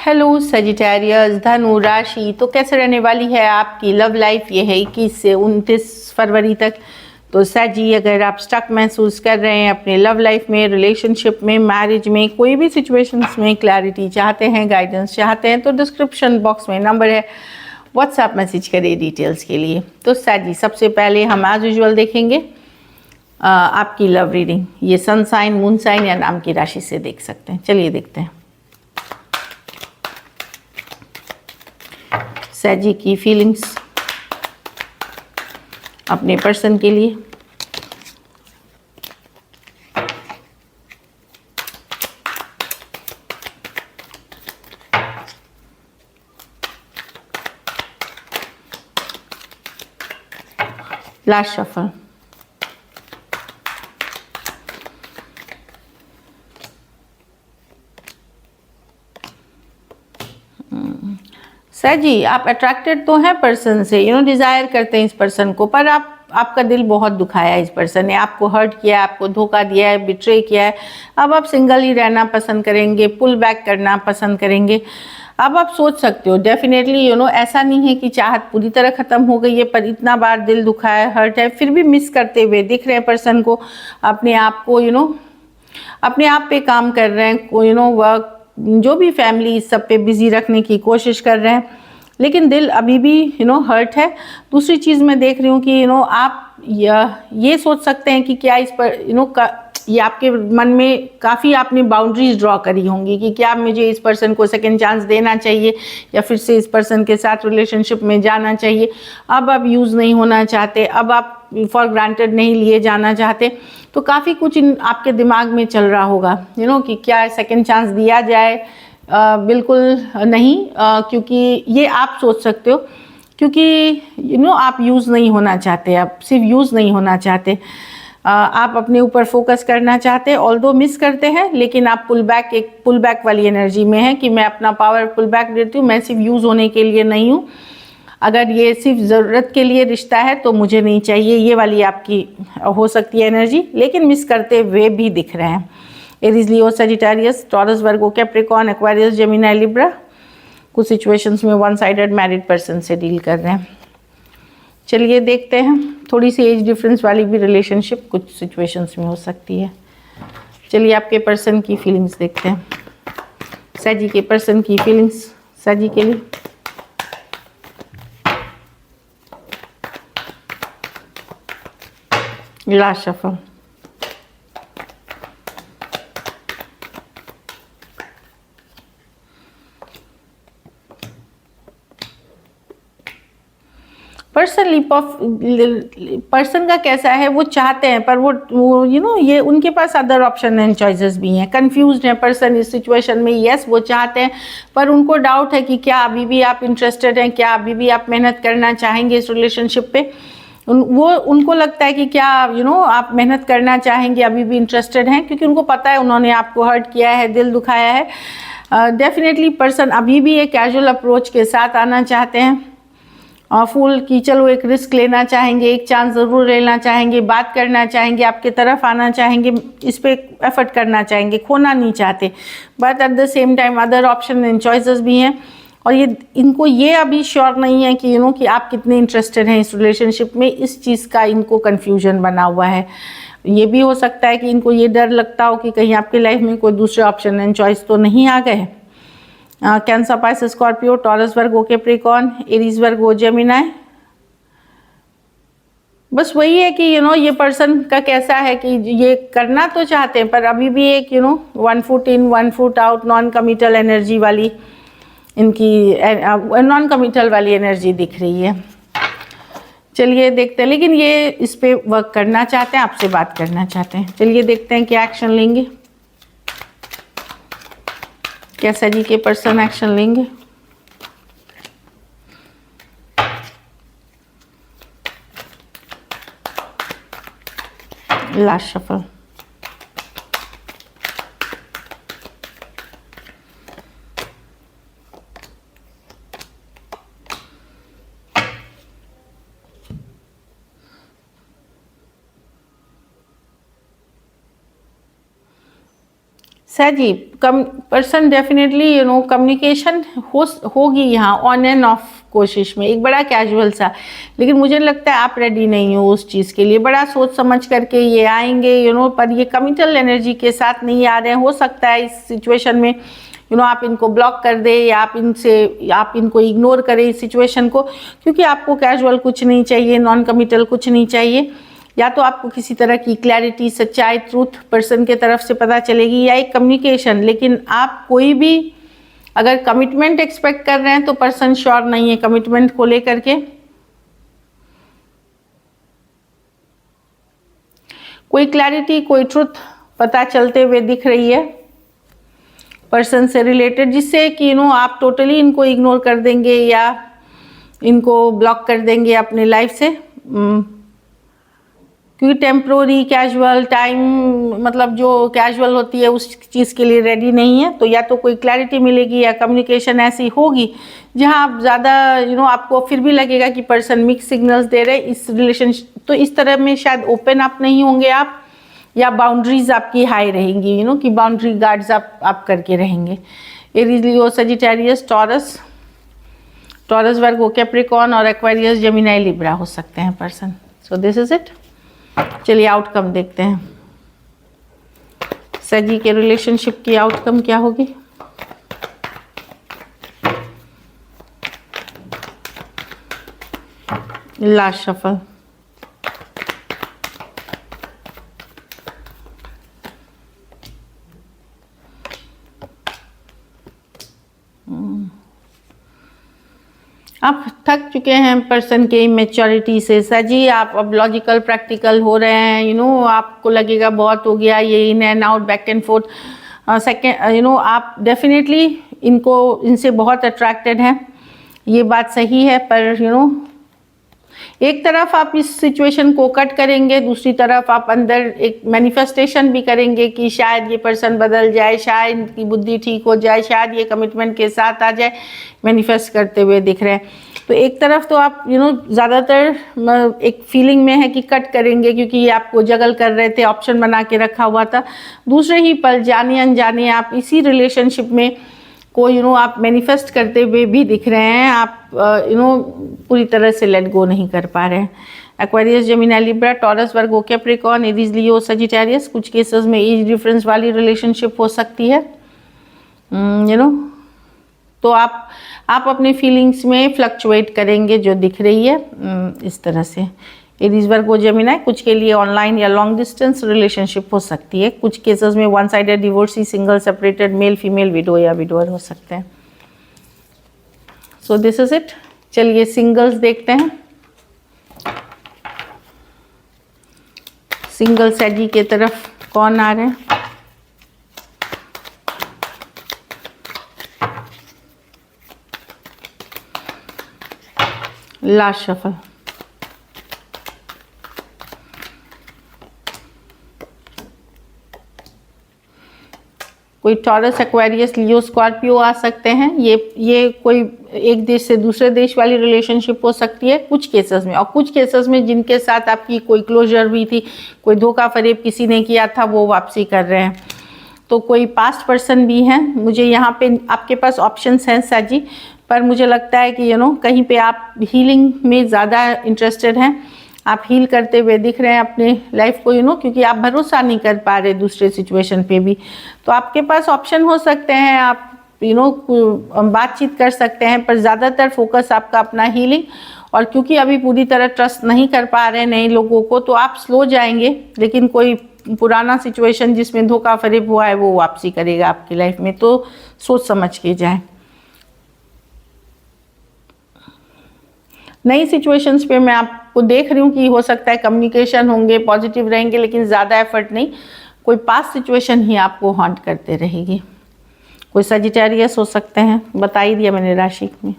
Hello Sagittarius, धनु राशि तो कैसे रहने वाली है आपकी लव लाइफ। ये है 21 से 29 फरवरी तक। तो सजी, अगर आप स्टक महसूस कर रहे हैं अपने लव लाइफ में, रिलेशनशिप में, मैरिज में, कोई भी सिचुएशंस में क्लैरिटी चाहते हैं, गाइडेंस चाहते हैं, तो डिस्क्रिप्शन बॉक्स में नंबर है, व्हाट्सएप मैसेज करिए डिटेल्स के लिए। तो सजी, सबसे पहले हम एज यूजुअल देखेंगे आपकी लव रीडिंग। ये सन साइन, मून साइन या नाम की राशि से देख सकते हैं। चलिए देखते हैं सजी की फीलिंग्स अपने पर्सन के लिए। Last shuffle. सर जी, आप अट्रैक्टेड तो हैं पर्सन से, डिजायर करते हैं इस पर्सन को, पर आपका दिल बहुत दुखाया है। इस पर्सन ने आपको हर्ट किया है, आपको धोखा दिया है, बिट्रे किया है। अब आप सिंगल ही रहना पसंद करेंगे, पुल बैक करना पसंद करेंगे। अब आप सोच सकते हो डेफिनेटली, ऐसा नहीं है कि चाहत पूरी तरह खत्म हो गई है, पर इतना बार दिल दुखा है, हर्ट है, फिर भी मिस करते हुए दिख रहे हैं पर्सन को। अपने आप को अपने आप पे काम कर रहे हैं, वर्क, जो भी फैमिली, इस सब पे बिजी रखने की कोशिश कर रहे हैं, लेकिन दिल अभी भी हर्ट है। दूसरी चीज़ मैं देख रही हूँ कि आप ये सोच सकते हैं कि क्या इस पर ये आपके मन में काफ़ी आपने बाउंड्रीज ड्रॉ करी होंगी कि क्या मुझे इस पर्सन को सेकंड चांस देना चाहिए या फिर से इस पर्सन के साथ रिलेशनशिप में जाना चाहिए। अब आप यूज़ नहीं होना चाहते, अब आप फॉर ग्रांटेड नहीं लिए जाना चाहते। तो काफ़ी कुछ आपके दिमाग में चल रहा होगा कि क्या सेकंड चांस दिया जाए। बिल्कुल नहीं, क्योंकि ये आप सोच सकते हो, क्योंकि आप यूज़ नहीं होना चाहते, आप सिर्फ यूज़ नहीं होना चाहते, आप अपने ऊपर फोकस करना चाहते हैं। ऑल्दो मिस करते हैं, लेकिन आप एक पुल बैक वाली एनर्जी में है कि मैं अपना पावर पुल बैक देती हूँ, मैं सिर्फ यूज़ होने के लिए नहीं हूँ। अगर ये सिर्फ ज़रूरत के लिए रिश्ता है तो मुझे नहीं चाहिए, ये वाली आपकी हो सकती है एनर्जी, लेकिन मिस करते हुए भी दिख रहे हैं। एरीज, लियो, सजिटेरियस, टॉरस, वर्गो, कैप्रिकॉर्न, एक्वेरियस, जेमिनी, लिब्रा कुछ सिचुएशंस में वन साइडेड मैरिड पर्सन से डील कर रहे हैं। चलिए देखते हैं, थोड़ी सी एज डिफरेंस वाली भी रिलेशनशिप कुछ सिचुएशंस में हो सकती है। चलिए आपके पर्सन की फीलिंग्स देखते हैं। सजी के पर्सन की फीलिंग्स सजी के लिए। Last shuffle. पर्सन का कैसा है, वो चाहते हैं, पर वो ये उनके पास अदर ऑप्शन एंड चॉइसेस भी हैं। कंफ्यूज्ड है पर्सन इस सिचुएशन में। यस, वो चाहते हैं, पर उनको डाउट है कि क्या अभी भी आप इंटरेस्टेड हैं, क्या अभी भी आप मेहनत करना चाहेंगे इस रिलेशनशिप पे। उनको लगता है कि क्या आप मेहनत करना चाहेंगे, अभी भी इंटरेस्टेड हैं, क्योंकि उनको पता है उन्होंने आपको हर्ट किया है, दिल दुखाया है। डेफिनेटली पर्सन अभी भी एक कैजुअल अप्रोच के साथ आना चाहते हैं, फुल की चलो एक रिस्क लेना चाहेंगे, एक चांस ज़रूर लेना चाहेंगे, बात करना चाहेंगे, आपके तरफ आना चाहेंगे, इस पर एफर्ट करना चाहेंगे, खोना नहीं चाहते। But at the same time other option and choices भी हैं, और इनको ये अभी श्योर नहीं है कि कि आप कितने इंटरेस्टेड हैं इस रिलेशनशिप में। इस चीज़ का इनको कन्फ्यूजन बना हुआ है। ये भी हो सकता है कि इनको ये डर लगता हो कि कहीं आपके लाइफ में कोई दूसरे ऑप्शन एंड चॉइस तो नहीं आ गए। कैंसर, पाइसेस, स्कॉर्पियो, टॉरस, वर्गो, कैप्रिकॉर्न, एरीज, वर्गो, जेमिनी। बस वही है कि ये पर्सन का कैसा है कि ये करना तो चाहते हैं, पर अभी भी एक 1 foot in 1 foot out, non committal energy वाली इनकी नॉन कमिटल वाली एनर्जी दिख रही है। चलिए देखते हैं, लेकिन ये इस पे वर्क करना चाहते हैं, आपसे बात करना चाहते हैं। चलिए देखते हैं क्या एक्शन लेंगे, क्या सजी के पर्सन एक्शन लेंगे। Last shuffle. सर जी, पर्सन डेफिनेटली कम्युनिकेशन होगी यहाँ ऑन एंड ऑफ कोशिश में, एक बड़ा कैजुअल सा, लेकिन मुझे लगता है आप रेडी नहीं हो उस चीज़ के लिए। बड़ा सोच समझ करके ये आएंगे पर ये कमिटल एनर्जी के साथ नहीं आ रहे हैं। हो सकता है इस सिचुएशन में आप इनको ब्लॉक कर दे या आप इनको इग्नोर करें इस सिचुएशन को, क्योंकि आपको कैजुअल कुछ नहीं चाहिए, नॉन कमिटल कुछ नहीं चाहिए। या तो आपको किसी तरह की क्लैरिटी, सच्चाई, ट्रूथ पर्सन के तरफ से पता चलेगी या एक कम्युनिकेशन, लेकिन आप कोई भी अगर कमिटमेंट एक्सपेक्ट कर रहे हैं तो पर्सन श्योर नहीं है कमिटमेंट को लेकर के। कोई क्लैरिटी, कोई ट्रूथ पता चलते हुए दिख रही है पर्सन से रिलेटेड, जिससे कि आप टोटली इनको इग्नोर कर देंगे या इनको ब्लॉक कर देंगे अपने लाइफ से, क्योंकि टेम्प्रोरी कैजुअल टाइम, मतलब जो कैजुअल होती है उस चीज़ के लिए रेडी नहीं है। तो या तो कोई क्लैरिटी मिलेगी या कम्युनिकेशन ऐसी होगी जहां आप ज़्यादा आपको फिर भी लगेगा कि पर्सन मिक्स सिग्नल्स दे रहे इस रिलेशनशिप, तो इस तरह में शायद ओपन अप नहीं होंगे आप, या बाउंड्रीज आपकी हाई रहेंगी, कि बाउंड्री गार्ड्स आप करके रहेंगे। एरीज, लियो, सजिटेरियस, टॉरस, वर्गो, कैप्रिकॉर्न और एक्वेरियस, जेमिनी, लिब्रा हो सकते हैं person. So this is it. चलिए आउटकम देखते हैं। सजी के रिलेशनशिप की आउटकम क्या होगी? Last shuffle. आप थक चुके हैं पर्सन के इमेच्योरिटी से सजी, आप अब लॉजिकल प्रैक्टिकल हो रहे हैं। आपको लगेगा बहुत हो गया ये in and out, back and fourth. Second, आप डेफिनेटली इनसे बहुत अट्रैक्टेड हैं, ये बात सही है। पर एक तरफ आप इस सिचुएशन को कट करेंगे, दूसरी तरफ आप अंदर एक मैनिफेस्टेशन भी करेंगे कि शायद ये पर्सन बदल जाए, शायद इनकी बुद्धि ठीक हो जाए, शायद ये कमिटमेंट के साथ आ जाए, मैनिफेस्ट करते हुए दिख रहे हैं। तो एक तरफ तो आप ज़्यादातर एक फीलिंग में है कि कट करेंगे क्योंकि ये आपको जगल कर रहे थे, ऑप्शन बना के रखा हुआ था। दूसरे ही पल जाने अनजाने आप इसी रिलेशनशिप में को आप मैनिफेस्ट करते हुए भी दिख रहे हैं। आप पूरी तरह से लेट गो नहीं कर पा रहे हैं। एक्वेरियस, जेमिनी, लिब्रा, टॉरस, वर्गो, कैप्रिकॉर्न, एरीज, लियो, सजिटेरियस। कुछ केसेस में एज डिफरेंस वाली रिलेशनशिप हो सकती है। तो आप अपने फीलिंग्स में फ्लक्चुएट करेंगे जो दिख रही है इस तरह से। एरीज, वर्गो, जेमिनी, कुछ के लिए ऑनलाइन या लॉन्ग डिस्टेंस रिलेशनशिप हो सकती है। कुछ केसेस में one sided divorcee, single, separated, male female, window या विडोअर हो सकते हैं। So this is it. चलिए सिंगल्स देखते हैं। सिंगल सजी के तरफ कौन आ रहे हैं? Last shuffle. कोई टॉरस, एक्वेरियस, लियो, स्कॉर्पियो आ सकते हैं। ये कोई एक देश से दूसरे देश वाली रिलेशनशिप हो सकती है कुछ केसेस में, और कुछ केसेस में जिनके साथ आपकी कोई क्लोजर भी थी, कोई धोखा फरेब किसी ने किया था, वो वापसी कर रहे हैं। तो कोई पास्ट पर्सन भी हैं। मुझे यहाँ पे आपके पास ऑप्शंस हैं साजी, पर मुझे लगता है कि कहीं पे आप हीलिंग में ज़्यादा इंटरेस्टेड हैं। आप हील करते हुए दिख रहे हैं अपने लाइफ को, क्योंकि आप भरोसा नहीं कर पा रहे दूसरे सिचुएशन पे भी। तो आपके पास ऑप्शन हो सकते हैं, आप बातचीत कर सकते हैं, पर ज़्यादातर फोकस आपका अपना हीलिंग। और क्योंकि अभी पूरी तरह ट्रस्ट नहीं कर पा रहे नए लोगों को, तो आप स्लो जाएंगे, लेकिन कोई पुराना सिचुएशन जिसमें धोखा फरेब हुआ है वो वापसी करेगा आपकी लाइफ में। तो सोच समझ के जाएं। नई सिचुएशंस पे मैं आपको देख रही हूँ कि हो सकता है कम्युनिकेशन होंगे, पॉजिटिव रहेंगे, लेकिन ज़्यादा एफर्ट नहीं। कोई पास्ट सिचुएशन ही आपको हॉन्ट करते रहेगी। कोई सजिटेरियस हो सकते हैं, बता ही दिया मैंने राशि में।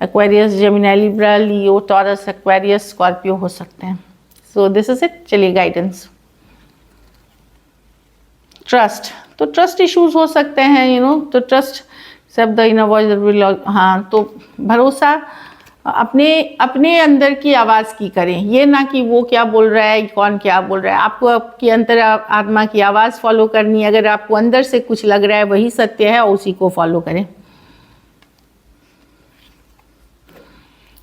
एक्वेरियस, जेमिनी, लिब्रा, लियो, टॉरस, एक्वेरियस, स्कॉर्पियो हो सकते हैं। So this is it. चलिए गाइडेंस। ट्रस्ट, तो ट्रस्ट इश्यूज हो सकते हैं, तो ट्रस्ट शब्द इन वॉइस, हाँ, तो भरोसा अपने अपने अंदर की आवाज़ की करें, ये ना कि वो क्या बोल रहा है, कौन क्या बोल रहा है। आपको आपकी अंतर आत्मा की आवाज़ फॉलो करनी है। अगर आपको अंदर से कुछ लग रहा है वही सत्य है, उसी को फॉलो करें।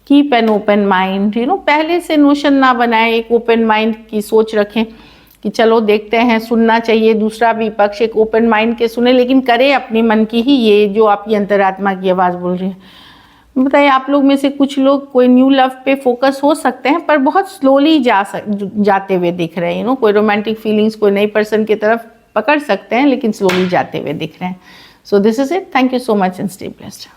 कीप एन ओपन माइंड, पहले से नोशन ना बनाए, एक ओपन माइंड की सोच रखें कि चलो देखते हैं, सुनना चाहिए दूसरा भी पक्ष, एक ओपन माइंड के सुने, लेकिन करे अपने मन की ही, ये जो आपकी अंतरात्मा की आवाज़ बोल रही है। बताइए, आप लोग में से कुछ लोग कोई न्यू लव पे फोकस हो सकते हैं, पर बहुत स्लोली जाते हुए दिख रहे हैं। कोई रोमांटिक फीलिंग्स कोई नई पर्सन की तरफ पकड़ सकते हैं, लेकिन स्लोली जाते हुए दिख रहे हैं। So this is it. Thank you so much and stay blessed.